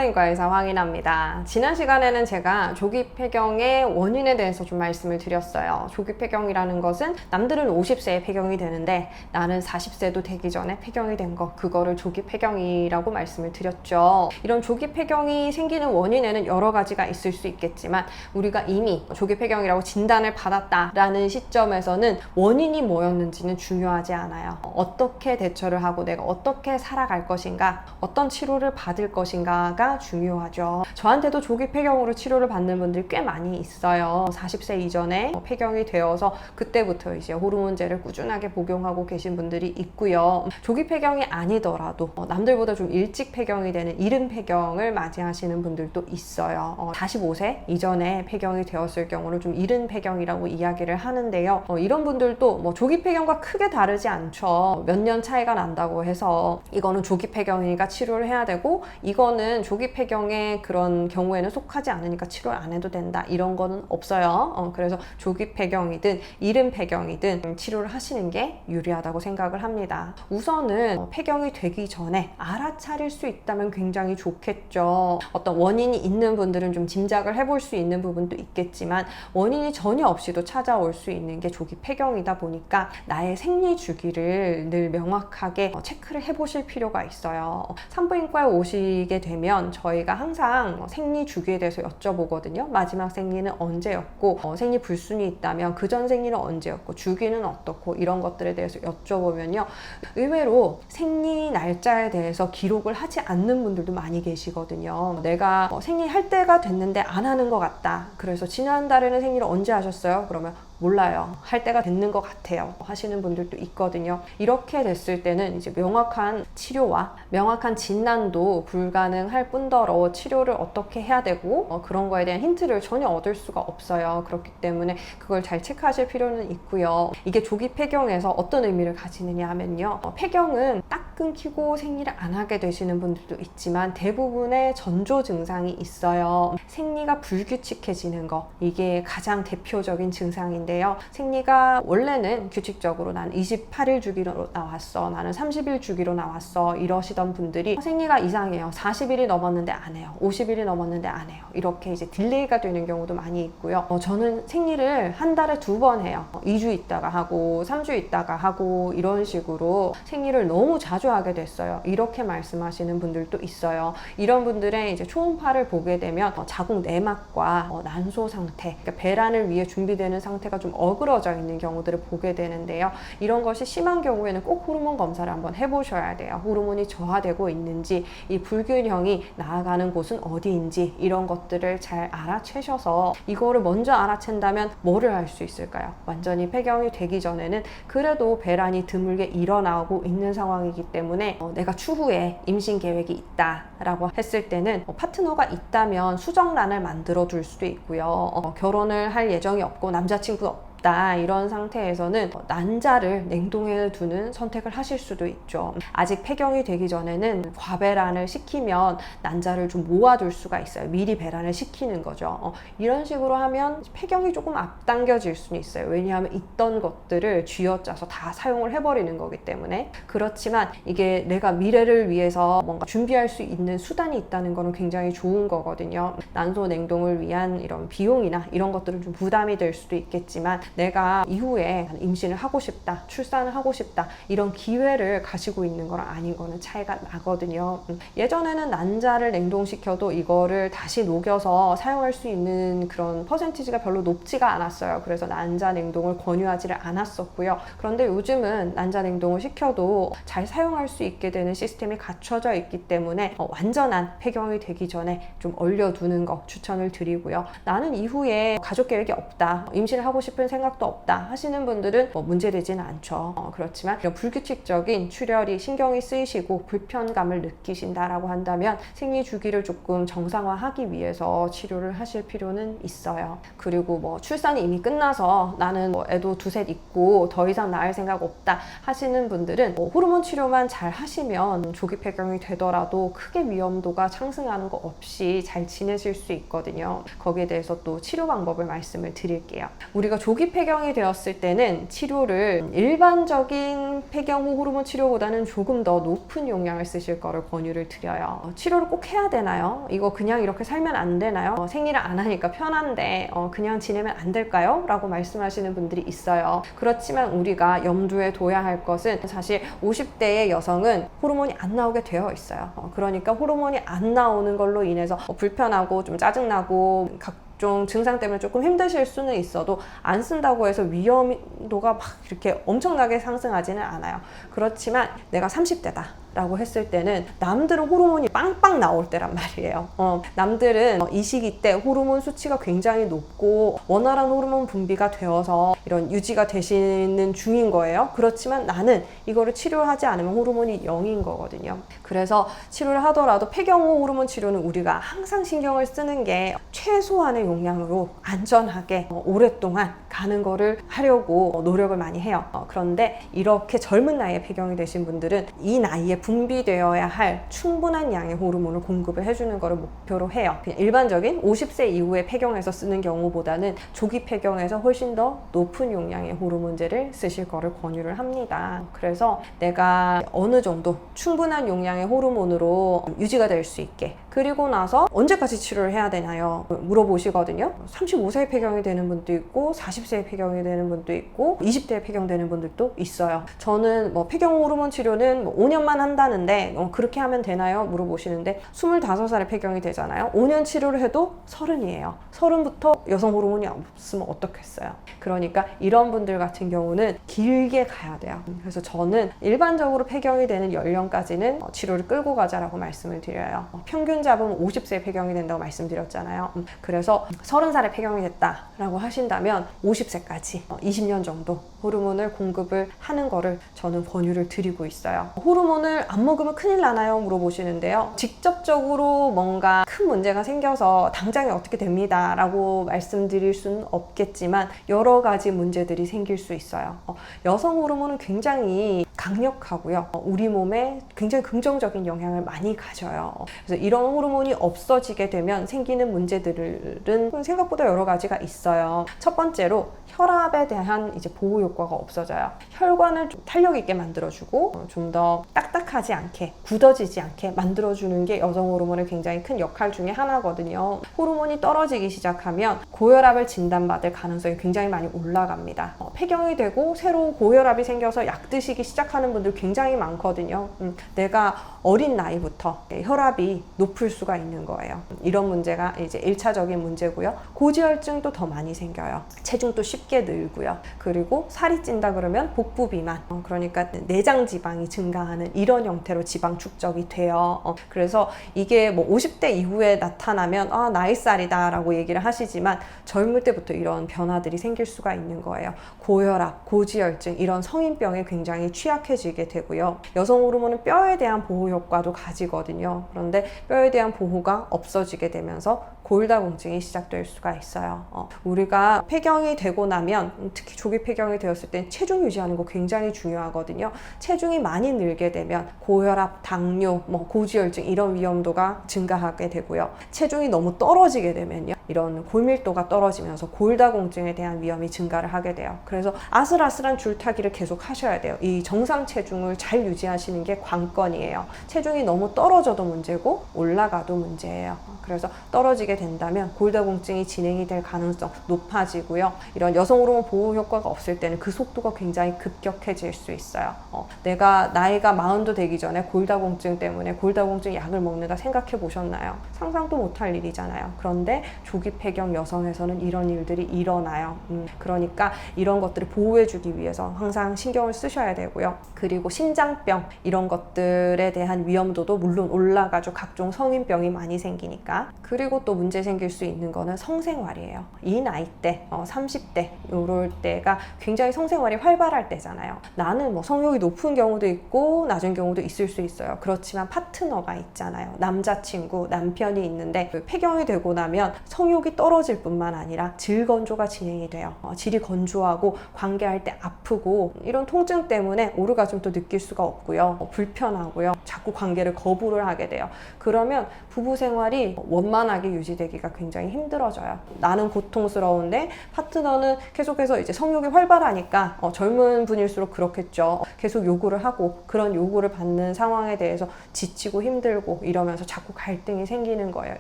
산부인과 의사 황인아입니다. 지난 시간에는 제가 조기 폐경의 원인에 대해서 좀 말씀을 드렸어요. 조기 폐경이라는 것은 남들은 50세에 폐경이 되는데 나는 40세도 되기 전에 폐경이 된 거, 그거를 조기 폐경이라고 말씀을 드렸죠. 이런 조기 폐경이 생기는 원인에는 여러 가지가 있을 수 있겠지만 우리가 이미 조기 폐경이라고 진단을 받았다라는 시점에서는 원인이 뭐였는지는 중요하지 않아요. 어떻게 대처를 하고 내가 어떻게 살아갈 것인가, 어떤 치료를 받을 것인가가 중요하죠. 저한테도 조기 폐경으로 치료를 받는 분들이 꽤 많이 있어요. 40세 이전에 폐경이 되어서 그때부터 이제 호르몬제를 꾸준하게 복용하고 계신 분들이 있고요. 조기 폐경이 아니더라도 남들보다 좀 일찍 폐경이 되는 이른 폐경을 맞이하시는 분들도 있어요. 45세 이전에 폐경이 되었을 경우는 좀 이른 폐경이라고 이야기를 하는데요. 이런 분들도 뭐 조기 폐경과 크게 다르지 않죠. 몇 년 차이가 난다고 해서 이거는 조기 폐경이니까 치료를 해야 되고 이거는 조기 폐경의 그런 경우에는 속하지 않으니까 치료를 안 해도 된다, 이런 거는 없어요. 그래서 조기 폐경이든 이른 폐경이든 치료를 하시는 게 유리하다고 생각을 합니다. 우선은 폐경이 되기 전에 알아차릴 수 있다면 굉장히 좋겠죠. 어떤 원인이 있는 분들은 좀 짐작을 해볼 수 있는 부분도 있겠지만 원인이 전혀 없이도 찾아올 수 있는 게 조기 폐경이다 보니까 나의 생리 주기를 늘 명확하게 체크를 해보실 필요가 있어요. 산부인과에 오시게 되면 저희가 항상 생리 주기에 대해서 여쭤보거든요. 마지막 생리는 언제였고, 생리 불순이 있다면 그 전 생리는 언제였고, 주기는 어떻고, 이런 것들에 대해서 여쭤보면요, 의외로 생리 날짜에 대해서 기록을 하지 않는 분들도 많이 계시거든요. 내가 생리할 때가 됐는데 안 하는 것 같다, 그래서 지난달에는 생리를 언제 하셨어요? 그러면 몰라요, 할 때가 됐는 것 같아요 하시는 분들도 있거든요. 이렇게 됐을 때는 이제 명확한 치료와 명확한 진단도 불가능할 뿐더러 치료를 어떻게 해야 되고 그런 거에 대한 힌트를 전혀 얻을 수가 없어요. 그렇기 때문에 그걸 잘 체크하실 필요는 있고요. 이게 조기 폐경에서 어떤 의미를 가지느냐 하면요, 폐경은 딱 끊기고 생리를 안 하게 되시는 분들도 있지만 대부분의 전조 증상이 있어요. 생리가 불규칙해지는 거, 이게 가장 대표적인 증상인데요. 생리가 원래는 규칙적으로 나는 28일 주기로 나왔어, 나는 30일 주기로 나왔어, 이러시던 분들이 생리가 이상해요. 40일이 넘었는데 안 해요. 50일이 넘었는데 안 해요. 이렇게 이제 딜레이가 되는 경우도 많이 있고요. 저는 생리를 한 달에 2번 해요. 2주 있다가 하고 3주 있다가 하고 이런 식으로 생리를 너무 자주 하게 됐어요. 이렇게 말씀하시는 분들도 있어요. 이런 분들의 이제 초음파를 보게 되면 자궁 내막과 난소 상태, 그러니까 배란을 위해 준비되는 상태가 좀 어그러져 있는 경우들을 보게 되는데요. 이런 것이 심한 경우에는 꼭 호르몬 검사를 한번 해보셔야 돼요. 호르몬이 저하되고 있는지, 이 불균형이 나아가는 곳은 어디인지, 이런 것들을 잘 알아채셔서 이거를 먼저 알아챈다면 뭐를 할 수 있을까요? 완전히 폐경이 되기 전에는 그래도 배란이 드물게 일어나고 있는 상황이기 때문에 내가 추후에 임신 계획이 있다라고 했을 때는 파트너가 있다면 수정란을 만들어 둘 수도 있고요. 결혼을 할 예정이 없고 남자친구가 없다, 이런 상태에서는 난자를 냉동해 두는 선택을 하실 수도 있죠. 아직 폐경이 되기 전에는 과배란을 시키면 난자를 좀 모아둘 수가 있어요. 미리 배란을 시키는 거죠. 이런 식으로 하면 폐경이 조금 앞당겨질 수는 있어요. 왜냐하면 있던 것들을 쥐어짜서 다 사용을 해버리는 거기 때문에. 그렇지만 이게 내가 미래를 위해서 뭔가 준비할 수 있는 수단이 있다는 거는 굉장히 좋은 거거든요. 난소 냉동을 위한 이런 비용이나 이런 것들은 좀 부담이 될 수도 있겠지만 내가 이후에 임신을 하고 싶다, 출산을 하고 싶다, 이런 기회를 가지고 있는 거랑 아닌 거는 차이가 나거든요. 예전에는 난자를 냉동시켜도 이거를 다시 녹여서 사용할 수 있는 그런 퍼센티지가 별로 높지가 않았어요. 그래서 난자 냉동을 권유하지를 않았었고요. 그런데 요즘은 난자 냉동을 시켜도 잘 사용할 수 있게 되는 시스템이 갖춰져 있기 때문에 완전한 폐경이 되기 전에 좀 얼려두는 거 추천을 드리고요. 나는 이후에 가족 계획이 없다, 임신을 하고 싶은 생각도 없다 하시는 분들은 문제되지는 않죠. 그렇지만 이런 불규칙적인 출혈이 신경이 쓰이시고 불편감을 느끼신다라고 한다면 생리 주기를 조금 정상화하기 위해서 치료를 하실 필요는 있어요. 그리고 출산이 이미 끝나서 나는 애도 두셋 있고 더 이상 낳을 생각 없다 하시는 분들은 호르몬 치료만 잘 하시면 조기 폐경이 되더라도 크게 위험도가 상승하는 거 없이 잘 지내실 수 있거든요. 거기에 대해서 또 치료 방법을 말씀을 드릴게요. 우리가 조기 조기 폐경이 되었을 때는 치료를 일반적인 폐경 후 호르몬 치료보다는 조금 더 높은 용량을 쓰실 거를 권유를 드려요. 치료를 꼭 해야 되나요? 이거 그냥 이렇게 살면 안 되나요? 생리를 안 하니까 편한데 그냥 지내면 안 될까요? 라고 말씀하시는 분들이 있어요. 그렇지만 우리가 염두에 둬야 할 것은 사실 50대의 여성은 호르몬이 안 나오게 되어 있어요. 그러니까 호르몬이 안 나오는 걸로 인해서 불편하고 좀 짜증나고 각종 증상 때문에 조금 힘드실 수는 있어도 안 쓴다고 해서 위험도가 막 이렇게 엄청나게 상승하지는 않아요. 그렇지만 내가 30대다 라고 했을 때는 남들은 호르몬이 빵빵 나올 때란 말이에요. 남들은 이 시기 때 호르몬 수치가 굉장히 높고 원활한 호르몬 분비가 되어서 이런 유지가 되시는 중인 거예요. 그렇지만 나는 이거를 치료하지 않으면 호르몬이 0인 거거든요. 그래서 치료를 하더라도 폐경 후 호르몬 치료는 우리가 항상 신경을 쓰는 게 최소한의 용량으로 안전하게 오랫동안 가는 거를 하려고 노력을 많이 해요. 그런데 이렇게 젊은 나이에 폐경이 되신 분들은 이 나이에 분비되어야 할 충분한 양의 호르몬을 공급을 해주는 것을 목표로 해요. 그냥 일반적인 50세 이후에 폐경해서 쓰는 경우보다는 조기 폐경에서 훨씬 더 높은 용량의 호르몬제를 쓰실 거를 권유를 합니다. 그래서 내가 어느 정도 충분한 용량의 호르몬으로 유지가 될 수 있게, 그리고 나서 언제까지 치료를 해야 되나요? 물어보시거든요. 35세에 폐경이 되는 분도 있고 40세에 폐경이 되는 분도 있고 20대에 폐경되는 분들도 있어요. 저는 폐경 호르몬 치료는 5년만 한다는데 그렇게 하면 되나요? 물어보시는데 25살에 폐경이 되잖아요. 5년 치료를 해도 30이에요. 30부터 여성 호르몬이 없으면 어떻겠어요? 그러니까 이런 분들 같은 경우는 길게 가야 돼요. 그래서 저는 일반적으로 폐경이 되는 연령까지는 치료를 끌고 가자라고 말씀을 드려요. 평균 잡으면 50세에 폐경이 된다고 말씀드렸잖아요. 그래서 30살에 폐경이 됐다라고 하신다면 50세까지 20년 정도 호르몬을 공급을 하는 거를 저는 권유를 드리고 있어요. 호르몬을 안 먹으면 큰일 나나요? 물어보시는데요. 직접적으로 뭔가 큰 문제가 생겨서 당장에 어떻게 됩니다 라고 말씀드릴 수는 없겠지만 여러 가지 문제들이 생길 수 있어요. 여성 호르몬은 굉장히 강력하고요. 우리 몸에 굉장히 긍정적인 영향을 많이 가져요. 그래서 이런 호르몬이 없어지게 되면 생기는 문제들은 생각보다 여러 가지가 있어요. 첫 번째로 혈압에 대한 이제 보호 효과가 없어져요. 혈관을 좀 탄력 있게 만들어주고 좀 더 딱딱하지 않게, 굳어지지 않게 만들어주는 게 여성 호르몬의 굉장히 큰 역할 중에 하나거든요. 호르몬이 떨어지기 시작하면 고혈압을 진단받을 가능성이 굉장히 많이 올라갑니다. 폐경이 되고 새로 고혈압이 생겨서 약 드시기 시작하는 분들 굉장히 많거든요. 내가 어린 나이부터 혈압이 높을 수가 있는 거예요. 이런 문제가 이제 1차적인 문제고요. 고지혈증도 더 많이 생겨요. 체중도 쉽게 늘고요. 그리고 살이 찐다 그러면 복부 비만, 그러니까 내장 지방이 증가하는 이런 형태로 지방 축적이 돼요. 그래서 이게 50대 이후에 나타나면 나이살이다 라고 얘기를 하시지만 젊을 때부터 이런 변화들이 생길 수가 있는 거예요. 고혈압, 고지혈증 이런 성인병에 굉장히 취약해지게 되고요. 여성 호르몬은 뼈에 대한 보호 효과도 가지거든요. 그런데 뼈에 대한 보호가 없어지게 되면서 골다공증이 시작될 수가 있어요. 우리가 폐경이 되고 나면 특히 조기 폐경이 되었을 때 체중 유지하는 거 굉장히 중요하거든요. 체중이 많이 늘게 되면 고혈압, 당뇨, 고지혈증 이런 위험도가 증가하게 되고요. 체중이 너무 떨어지게 되면요. 이런 골밀도가 떨어지면서 골다공증에 대한 위험이 증가를 하게 돼요. 그래서 아슬아슬한 줄타기를 계속 하셔야 돼요. 이 정상 체중을 잘 유지하시는 게 관건이에요. 체중이 너무 떨어져도 문제고 올라가도 문제예요. 그래서 떨어지게 된다면 골다공증이 진행이 될 가능성 높아지고요. 이런 여성 호르몬 보호 효과가 없을 때는 그 속도가 굉장히 급격해질 수 있어요. 내가 나이가 40도 되기 전에 골다공증 때문에 골다공증 약을 먹는다 생각해 보셨나요? 상상도 못할 일이잖아요. 그런데 조기 폐경 여성에서는 이런 일들이 일어나요. 그러니까 이런 것들을 보호해주기 위해서 항상 신경을 쓰셔야 되고요. 그리고 심장병 이런 것들에 대한 위험도도 물론 올라가죠. 각종 성인병이 많이 생기니까. 그리고 또 문제 생길 수 있는 거는 성생활이에요. 이 나이 때 30대 이럴 때가 굉장히 성생활이 활발할 때잖아요. 나는 성욕이 높은 경우도 있고 낮은 경우도 있을 수 있어요. 그렇지만 파트너가 있잖아요. 남자친구, 남편이 있는데 폐경이 되고 나면 성욕이 떨어질 뿐만 아니라 질건조가 진행이 돼요. 질이 건조하고 관계할 때 아프고 이런 통증 때문에 오르가즘도 느낄 수가 없고요. 불편하고요. 자꾸 관계를 거부를 하게 돼요. 그러면 부부 생활이 원만하게 유지되기가 굉장히 힘들어져요. 나는 고통스러운데 파트너는 계속해서 이제 성욕이 활발하니까 젊은 분일수록 그렇겠죠. 계속 요구를 하고 그런 요구를 받는 상황에 대해서 지치고 힘들고 이러면서 자꾸 갈등이 생기는 거예요.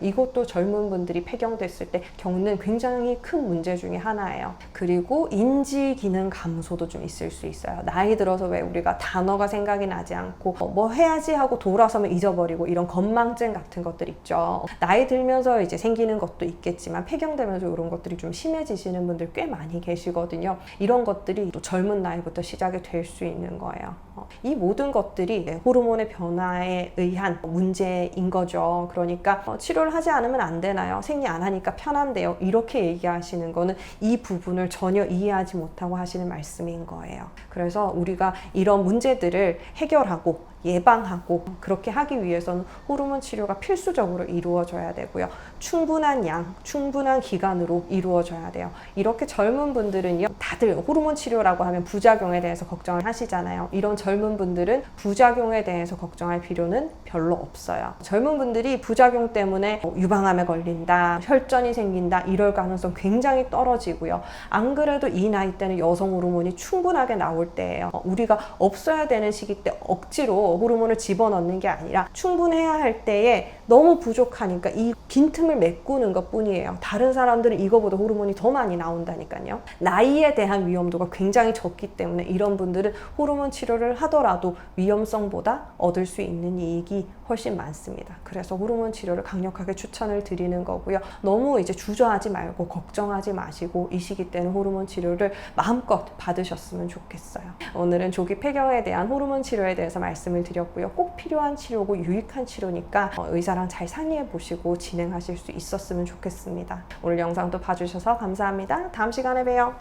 이것도 젊은 분들이 폐경됐을 때 겪는 굉장히 큰 문제 중에 하나예요. 그리고 인지 기능 감소도 좀 있을 수 있어요. 나이 들어서 왜 우리가 단어가 생각이 나지 않고 뭐 해야지 하고 돌아서면 잊어버리고 이런 건망증 같은 것들 있죠. 나이 들면서 이제 생기는 것도 있겠지만 폐경되면서 이런 것들이 좀 심해지시는 분들 꽤 많이 계시거든요. 이런 것들이 또 젊은 나이부터 시작이 될 수 있는 거예요. 이 모든 것들이 호르몬의 변화에 의한 문제인 거죠. 그러니까 치료를 하지 않으면 안 되나요? 생리 안 하니까 편한데요. 이렇게 얘기하시는 거는 이 부분을 전혀 이해하지 못하고 하시는 말씀인 거예요. 그래서 우리가 이런 문제들을 해결하고 예방하고 그렇게 하기 위해서는 호르몬 치료가 필수적으로 이루어져야 되고요. 충분한 양, 충분한 기간으로 이루어져야 돼요. 이렇게 젊은 분들은요, 다들 호르몬 치료라고 하면 부작용에 대해서 걱정을 하시잖아요. 이런 젊은 분들은 부작용에 대해서 걱정할 필요는 별로 없어요. 젊은 분들이 부작용 때문에 유방암에 걸린다, 혈전이 생긴다 이럴 가능성 굉장히 떨어지고요. 안 그래도 이 나이 때는 여성 호르몬이 충분하게 나올 때예요. 우리가 없어야 되는 시기 때 억지로 호르몬을 집어넣는 게 아니라 충분해야 할 때에 너무 부족하니까 이 빈틈을 메꾸는 것 뿐이에요. 다른 사람들은 이거보다 호르몬이 더 많이 나온다니까요. 나이에 대한 위험도가 굉장히 적기 때문에 이런 분들은 호르몬 치료를 하더라도 위험성보다 얻을 수 있는 이익이 훨씬 많습니다. 그래서 호르몬 치료를 강력하게 추천을 드리는 거고요. 너무 이제 주저하지 말고 걱정하지 마시고 이 시기 때는 호르몬 치료를 마음껏 받으셨으면 좋겠어요. 오늘은 조기 폐경에 대한 호르몬 치료에 대해서 말씀을 드렸고요. 꼭 필요한 치료고 유익한 치료니까 의사랑 잘 상의해 보시고 진행하실 수 있었으면 좋겠습니다. 오늘 영상도 봐주셔서 감사합니다. 다음 시간에 봬요.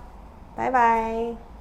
바이바이.